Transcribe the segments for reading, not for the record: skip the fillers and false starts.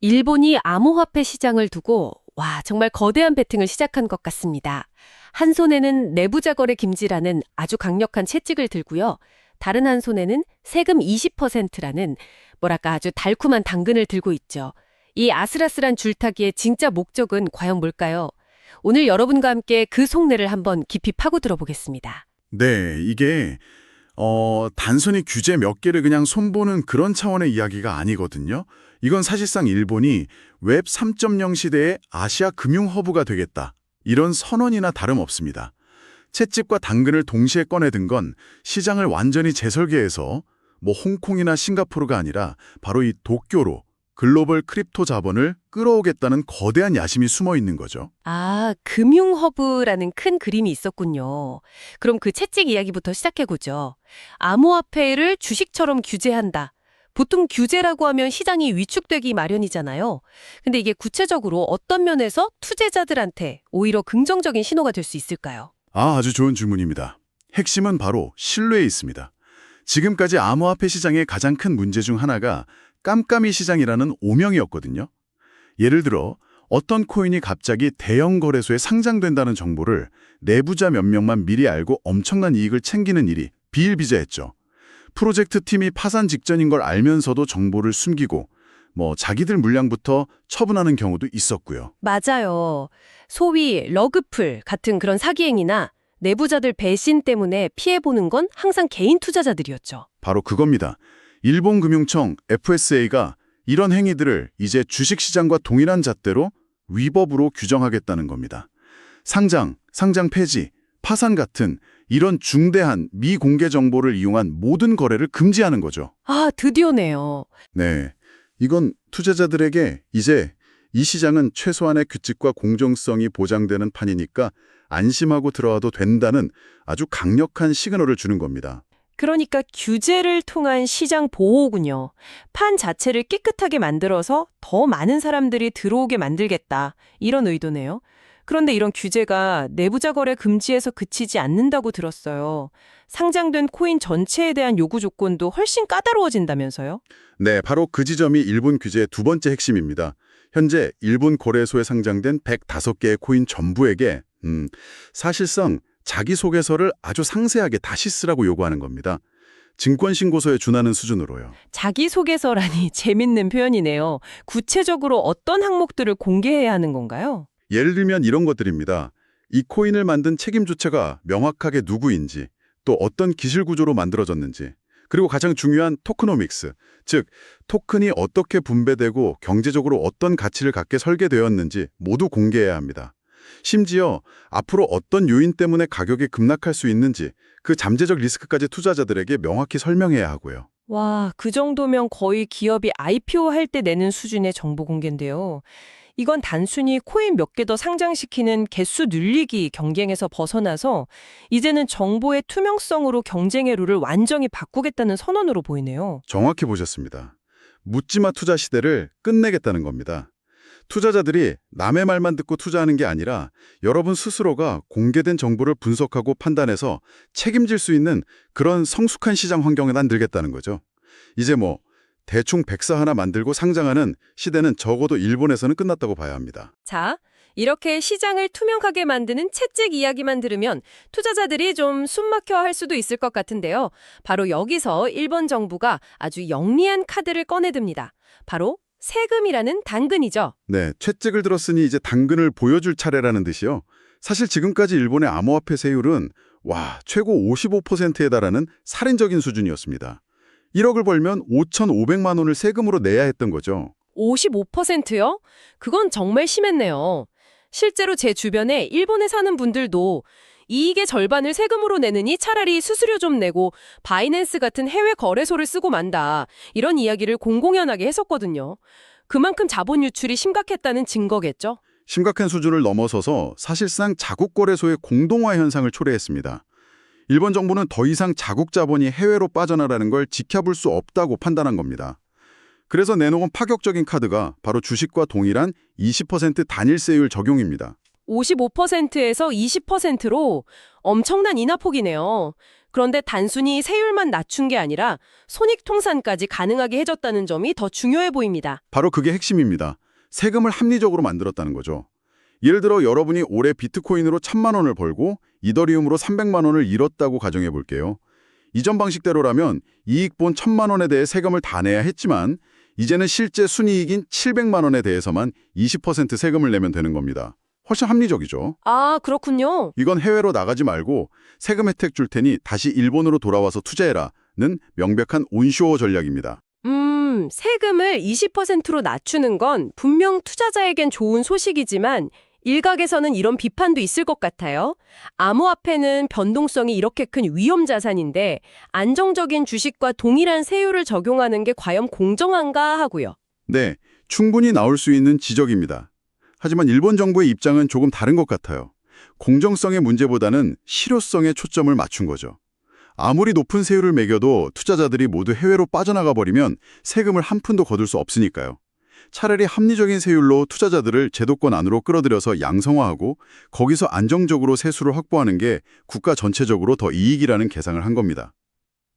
일본이 암호화폐 시장을 두고 정말 거대한 배팅을 시작한 것 같습니다. 한 손에는 내부자 거래 금지라는 아주 강력한 채찍을 들고요. 다른 한 손에는 세금 20%라는 아주 달콤한 당근을 들고 있죠. 이 아슬아슬한 줄타기의 진짜 목적은 과연 뭘까요? 오늘 여러분과 함께 그 속내를 한번 깊이 파고 들어보겠습니다. 네, 이게 단순히 규제 몇 개를 그냥 손보는 그런 차원의 이야기가 아니거든요. 이건 사실상 일본이 웹 3.0 시대의 아시아 금융 허브가 되겠다. 이런 선언이나 다름없습니다. 채찍과 당근을 동시에 꺼내든 건 시장을 완전히 재설계해서 홍콩이나 싱가포르가 아니라 바로 이 도쿄로 글로벌 크립토 자본을 끌어오겠다는 거대한 야심이 숨어 있는 거죠. 금융허브라는 큰 그림이 있었군요. 그럼 그 채찍 이야기부터 시작해보죠. 암호화폐를 주식처럼 규제한다. 보통 규제라고 하면 시장이 위축되기 마련이잖아요. 근데 이게 구체적으로 어떤 면에서 투자자들한테 오히려 긍정적인 신호가 될 수 있을까요? 아주 좋은 질문입니다. 핵심은 바로 신뢰에 있습니다. 지금까지 암호화폐 시장의 가장 큰 문제 중 하나가 깜깜이 시장이라는 오명이었거든요. 예를 들어 어떤 코인이 갑자기 대형 거래소에 상장된다는 정보를 내부자 몇 명만 미리 알고 엄청난 이익을 챙기는 일이 비일비재했죠. 프로젝트 팀이 파산 직전인 걸 알면서도 정보를 숨기고 자기들 물량부터 처분하는 경우도 있었고요. 맞아요. 소위 러그풀 같은 그런 사기행위나 내부자들 배신 때문에 피해보는 건 항상 개인 투자자들이었죠. 바로 그겁니다. 일본금융청 FSA가 이런 행위들을 이제 주식시장과 동일한 잣대로 위법으로 규정하겠다는 겁니다. 상장 폐지, 파산 같은 이런 중대한 미공개 정보를 이용한 모든 거래를 금지하는 거죠. 드디어네요. 네, 이건 투자자들에게 이제 이 시장은 최소한의 규칙과 공정성이 보장되는 판이니까 안심하고 들어와도 된다는 아주 강력한 시그널을 주는 겁니다. 그러니까 규제를 통한 시장 보호군요. 판 자체를 깨끗하게 만들어서 더 많은 사람들이 들어오게 만들겠다. 이런 의도네요. 그런데 이런 규제가 내부자 거래 금지에서 그치지 않는다고 들었어요. 상장된 코인 전체에 대한 요구 조건도 훨씬 까다로워진다면서요? 네, 바로 그 지점이 일본 규제의 두 번째 핵심입니다. 현재 일본 거래소에 상장된 105개의 코인 전부에게 사실상 자기소개서를 아주 상세하게 다시 쓰라고 요구하는 겁니다. 증권신고서에 준하는 수준으로요. 자기소개서라니 재밌는 표현이네요. 구체적으로 어떤 항목들을 공개해야 하는 건가요? 예를 들면 이런 것들입니다. 이 코인을 만든 책임 주체가 명확하게 누구인지, 또 어떤 기술 구조로 만들어졌는지, 그리고 가장 중요한 토크노믹스, 즉 토큰이 어떻게 분배되고 경제적으로 어떤 가치를 갖게 설계되었는지 모두 공개해야 합니다. 심지어 앞으로 어떤 요인 때문에 가격이 급락할 수 있는지 그 잠재적 리스크까지 투자자들에게 명확히 설명해야 하고요. 그 정도면 거의 기업이 IPO 할 때 내는 수준의 정보 공개인데요. 이건 단순히 코인 몇 개 더 상장시키는 개수 늘리기 경쟁에서 벗어나서 이제는 정보의 투명성으로 경쟁의 룰을 완전히 바꾸겠다는 선언으로 보이네요. 정확히 보셨습니다. 묻지마 투자 시대를 끝내겠다는 겁니다. 투자자들이 남의 말만 듣고 투자하는 게 아니라 여러분 스스로가 공개된 정보를 분석하고 판단해서 책임질 수 있는 그런 성숙한 시장 환경을 만들겠다는 거죠. 이제 대충 백사 하나 만들고 상장하는 시대는 적어도 일본에서는 끝났다고 봐야 합니다. 자, 이렇게 시장을 투명하게 만드는 채찍 이야기만 들으면 투자자들이 좀 숨막혀 할 수도 있을 것 같은데요. 바로 여기서 일본 정부가 아주 영리한 카드를 꺼내듭니다. 바로 세금이라는 당근이죠. 네, 채찍을 들었으니 이제 당근을 보여줄 차례라는 듯이요. 사실 지금까지 일본의 암호화폐 세율은 최고 55%에 달하는 살인적인 수준이었습니다. 1억을 벌면 5,500만 원을 세금으로 내야 했던 거죠. 55%요? 그건 정말 심했네요. 실제로 제 주변에 일본에 사는 분들도 이익의 절반을 세금으로 내느니 차라리 수수료 좀 내고 바이낸스 같은 해외 거래소를 쓰고 만다. 이런 이야기를 공공연하게 했었거든요. 그만큼 자본 유출이 심각했다는 증거겠죠? 심각한 수준을 넘어서서 사실상 자국 거래소의 공동화 현상을 초래했습니다. 일본 정부는 더 이상 자국 자본이 해외로 빠져나가는 걸 지켜볼 수 없다고 판단한 겁니다. 그래서 내놓은 파격적인 카드가 바로 주식과 동일한 20% 단일세율 적용입니다. 55%에서 20%로 엄청난 인하폭이네요. 그런데 단순히 세율만 낮춘 게 아니라 손익통산까지 가능하게 해줬다는 점이 더 중요해 보입니다. 바로 그게 핵심입니다. 세금을 합리적으로 만들었다는 거죠. 예를 들어 여러분이 올해 비트코인으로 1,000만 원을 벌고 이더리움으로 300만 원을 잃었다고 가정해 볼게요. 이전 방식대로라면 이익 본 1,000만 원에 대해 세금을 다 내야 했지만 이제는 실제 순이익인 700만 원에 대해서만 20% 세금을 내면 되는 겁니다. 훨씬 합리적이죠. 아, 그렇군요. 이건 해외로 나가지 말고 세금 혜택 줄 테니 다시 일본으로 돌아와서 투자해라는 명백한 온쇼어 전략입니다. 세금을 20%로 낮추는 건 분명 투자자에겐 좋은 소식이지만 일각에서는 이런 비판도 있을 것 같아요. 암호화폐는 변동성이 이렇게 큰 위험 자산인데 안정적인 주식과 동일한 세율을 적용하는 게 과연 공정한가 하고요. 네, 충분히 나올 수 있는 지적입니다. 하지만 일본 정부의 입장은 조금 다른 것 같아요. 공정성의 문제보다는 실효성에 초점을 맞춘 거죠. 아무리 높은 세율을 매겨도 투자자들이 모두 해외로 빠져나가 버리면 세금을 한 푼도 거둘 수 없으니까요. 차라리 합리적인 세율로 투자자들을 제도권 안으로 끌어들여서 양성화하고 거기서 안정적으로 세수를 확보하는 게 국가 전체적으로 더 이익이라는 계산을 한 겁니다.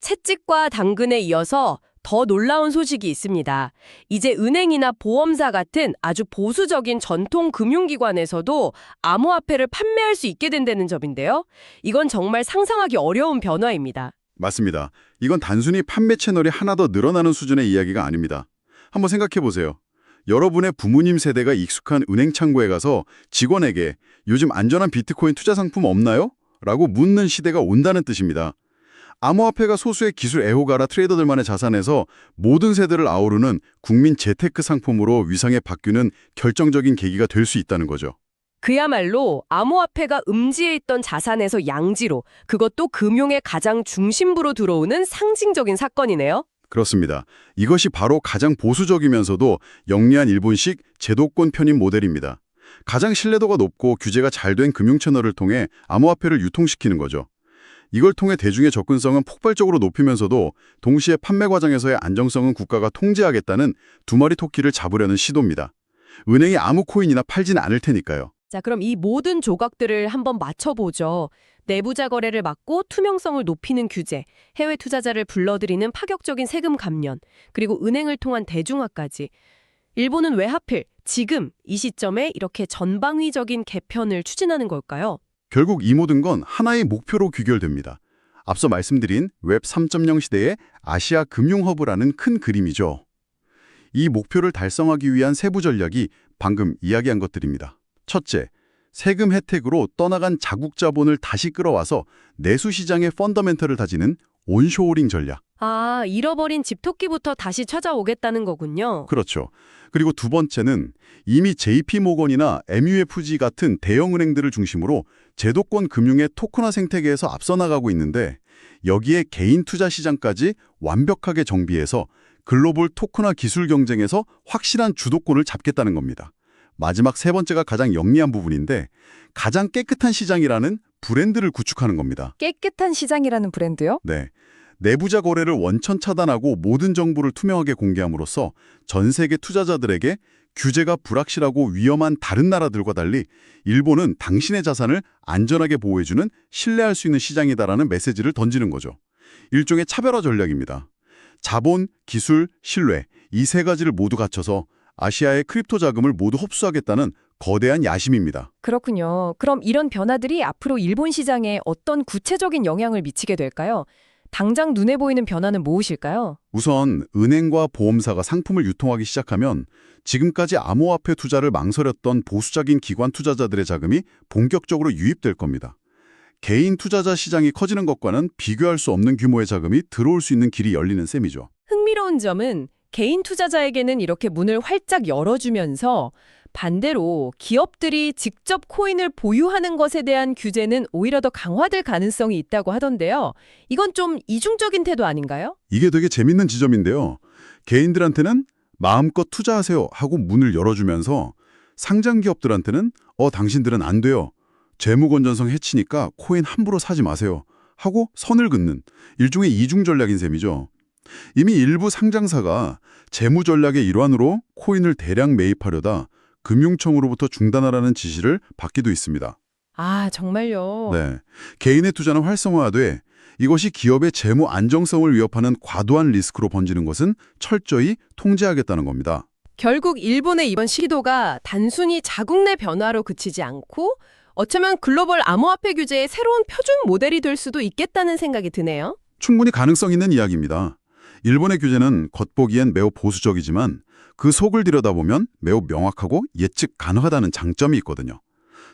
채찍과 당근에 이어서 더 놀라운 소식이 있습니다. 이제 은행이나 보험사 같은 아주 보수적인 전통 금융기관에서도 암호화폐를 판매할 수 있게 된다는 점인데요. 이건 정말 상상하기 어려운 변화입니다. 맞습니다. 이건 단순히 판매 채널이 하나 더 늘어나는 수준의 이야기가 아닙니다. 한번 생각해 보세요. 여러분의 부모님 세대가 익숙한 은행 창구에 가서 직원에게 요즘 안전한 비트코인 투자 상품 없나요? 라고 묻는 시대가 온다는 뜻입니다. 암호화폐가 소수의 기술 애호가라 트레이더들만의 자산에서 모든 세대를 아우르는 국민 재테크 상품으로 위상에 바뀌는 결정적인 계기가 될 수 있다는 거죠. 그야말로 암호화폐가 음지에 있던 자산에서 양지로, 그것도 금융의 가장 중심부로 들어오는 상징적인 사건이네요. 그렇습니다. 이것이 바로 가장 보수적이면서도 영리한 일본식 제도권 편입 모델입니다. 가장 신뢰도가 높고 규제가 잘 된 금융 채널을 통해 암호화폐를 유통시키는 거죠. 이걸 통해 대중의 접근성은 폭발적으로 높이면서도 동시에 판매 과정에서의 안정성은 국가가 통제하겠다는 두 마리 토끼를 잡으려는 시도입니다. 은행이 아무 코인이나 팔진 않을 테니까요. 자, 그럼 이 모든 조각들을 한번 맞춰보죠. 내부자 거래를 막고 투명성을 높이는 규제, 해외 투자자를 불러들이는 파격적인 세금 감면, 그리고 은행을 통한 대중화까지. 일본은 왜 하필 지금 이 시점에 이렇게 전방위적인 개편을 추진하는 걸까요? 결국 이 모든 건 하나의 목표로 귀결됩니다. 앞서 말씀드린 웹 3.0 시대의 아시아 금융허브라는 큰 그림이죠. 이 목표를 달성하기 위한 세부 전략이 방금 이야기한 것들입니다. 첫째, 세금 혜택으로 떠나간 자국 자본을 다시 끌어와서 내수 시장의 펀더멘털을 다지는 온쇼어링 전략. 아, 잃어버린 집토끼부터 다시 찾아오겠다는 거군요. 그렇죠. 그리고 두 번째는 이미 JP모건이나 MUFG 같은 대형은행들을 중심으로 제도권 금융의 토큰화 생태계에서 앞서 나가고 있는데 여기에 개인 투자 시장까지 완벽하게 정비해서 글로벌 토큰화 기술 경쟁에서 확실한 주도권을 잡겠다는 겁니다. 마지막 세 번째가 가장 영리한 부분인데 가장 깨끗한 시장이라는 브랜드를 구축하는 겁니다. 깨끗한 시장이라는 브랜드요? 네. 내부자 거래를 원천 차단하고 모든 정보를 투명하게 공개함으로써 전 세계 투자자들에게 규제가 불확실하고 위험한 다른 나라들과 달리 일본은 당신의 자산을 안전하게 보호해주는 신뢰할 수 있는 시장이다라는 메시지를 던지는 거죠. 일종의 차별화 전략입니다. 자본, 기술, 신뢰 이 세 가지를 모두 갖춰서 아시아의 크립토 자금을 모두 흡수하겠다는 거대한 야심입니다. 그렇군요. 그럼 이런 변화들이 앞으로 일본 시장에 어떤 구체적인 영향을 미치게 될까요? 당장 눈에 보이는 변화는 무엇일까요? 우선 은행과 보험사가 상품을 유통하기 시작하면 지금까지 암호화폐 투자를 망설였던 보수적인 기관 투자자들의 자금이 본격적으로 유입될 겁니다. 개인 투자자 시장이 커지는 것과는 비교할 수 없는 규모의 자금이 들어올 수 있는 길이 열리는 셈이죠. 흥미로운 점은 개인 투자자에게는 이렇게 문을 활짝 열어주면서 반대로 기업들이 직접 코인을 보유하는 것에 대한 규제는 오히려 더 강화될 가능성이 있다고 하던데요. 이건 좀 이중적인 태도 아닌가요? 이게 되게 재밌는 지점인데요. 개인들한테는 마음껏 투자하세요 하고 문을 열어주면서 상장 기업들한테는 당신들은 안 돼요. 재무 건전성 해치니까 코인 함부로 사지 마세요 하고 선을 긋는 일종의 이중 전략인 셈이죠. 이미 일부 상장사가 재무 전략의 일환으로 코인을 대량 매입하려다 금융청으로부터 중단하라는 지시를 받기도 있습니다. 아, 정말요? 네, 개인의 투자는 활성화돼 이것이 기업의 재무 안정성을 위협하는 과도한 리스크로 번지는 것은 철저히 통제하겠다는 겁니다. 결국 일본의 이번 시도가 단순히 자국 내 변화로 그치지 않고 어쩌면 글로벌 암호화폐 규제의 새로운 표준 모델이 될 수도 있겠다는 생각이 드네요. 충분히 가능성 있는 이야기입니다. 일본의 규제는 겉보기엔 매우 보수적이지만 그 속을 들여다보면 매우 명확하고 예측 가능하다는 장점이 있거든요.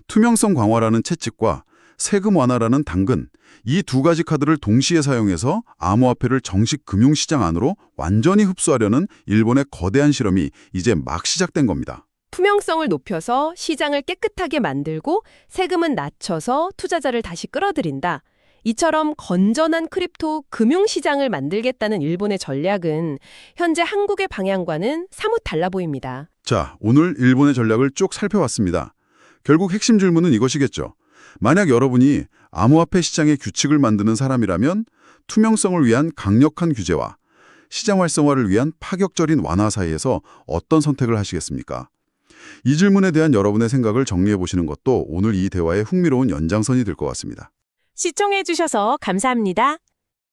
투명성 강화라는 채찍과 세금 완화라는 당근, 이 두 가지 카드를 동시에 사용해서 암호화폐를 정식 금융시장 안으로 완전히 흡수하려는 일본의 거대한 실험이 이제 막 시작된 겁니다. 투명성을 높여서 시장을 깨끗하게 만들고 세금은 낮춰서 투자자를 다시 끌어들인다. 이처럼 건전한 크립토 금융시장을 만들겠다는 일본의 전략은 현재 한국의 방향과는 사뭇 달라 보입니다. 자, 오늘 일본의 전략을 쭉 살펴봤습니다. 결국 핵심 질문은 이것이겠죠. 만약 여러분이 암호화폐 시장의 규칙을 만드는 사람이라면 투명성을 위한 강력한 규제와 시장 활성화를 위한 파격적인 완화 사이에서 어떤 선택을 하시겠습니까? 이 질문에 대한 여러분의 생각을 정리해 보시는 것도 오늘 이 대화의 흥미로운 연장선이 될 것 같습니다. 시청해 주셔서 감사합니다.